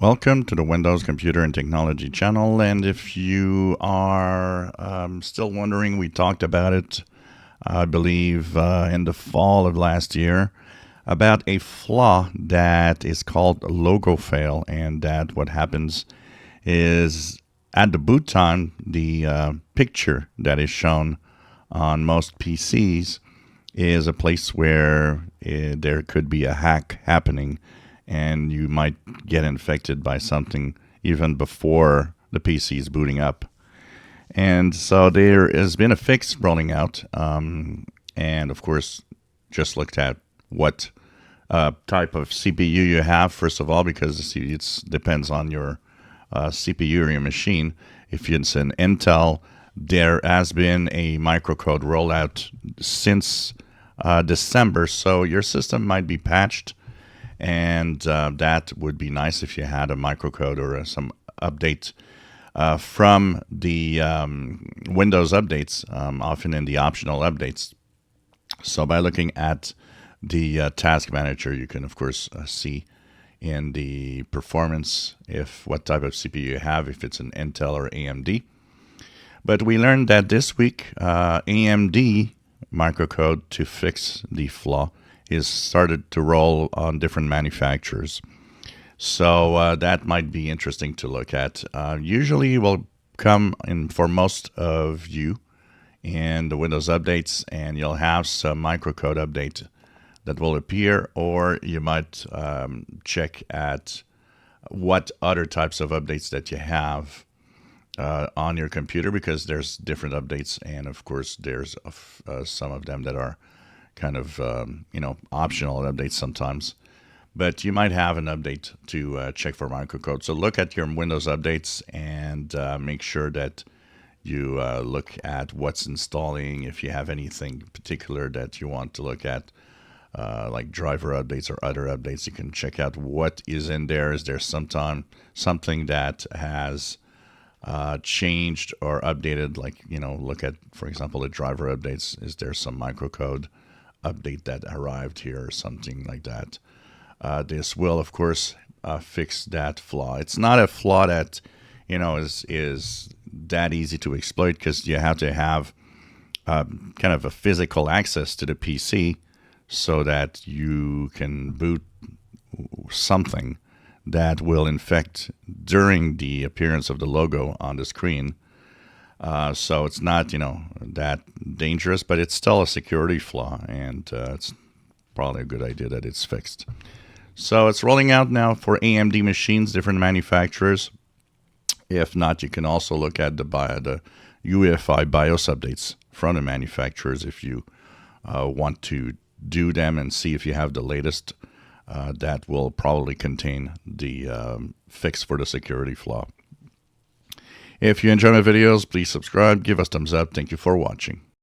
Welcome to the Windows Computer and Technology channel. And if you are still wondering, we talked about it, I believe, in the fall of last year, about a flaw that is called logo fail. And that what happens is at the boot time, the picture that is shown on most PCs is a place where there could be a hack happening, and you might get infected by something even before the PC is booting up. And so there has been a fix rolling out, and of course, just looked at what type of CPU you have, first of all, because it depends on your CPU or your machine. If it's an Intel, there has been a microcode rollout since December, so your system might be patched, and that would be nice if you had a microcode or some update from the Windows updates, often in the optional updates. So by looking at the task manager, you can of course see in the performance if what type of CPU you have, if it's an Intel or AMD. But we learned that this week AMD microcode to fix the flaw is started to roll on different manufacturers. So that might be interesting to look at. Usually will come in for most of you in the Windows updates, and you'll have some microcode update that will appear, or you might check at what other types of updates that you have on your computer, because there's different updates, and of course there's some of them that are kind of optional updates sometimes. But you might have an update to check for microcode. So look at your Windows updates and make sure that you look at what's installing. If you have anything particular that you want to look at, like driver updates or other updates, you can check out what is in there. Is there something that has changed or updated? Like, look at, for example, the driver updates. Is there some microcode update that arrived here or something like that? This will, of course, fix that flaw. It's not a flaw that is that easy to exploit, because you have to have kind of a physical access to the PC so that you can boot something that will infect during the appearance of the logo on the screen. So it's not, that dangerous, but it's still a security flaw, and it's probably a good idea that it's fixed. So it's rolling out now for AMD machines, different manufacturers. If not, you can also look at the UEFI BIOS updates from the manufacturers if you want to do them and see if you have the latest. That will probably contain the fix for the security flaw. If you enjoy my videos, please subscribe, give us thumbs up. Thank you for watching.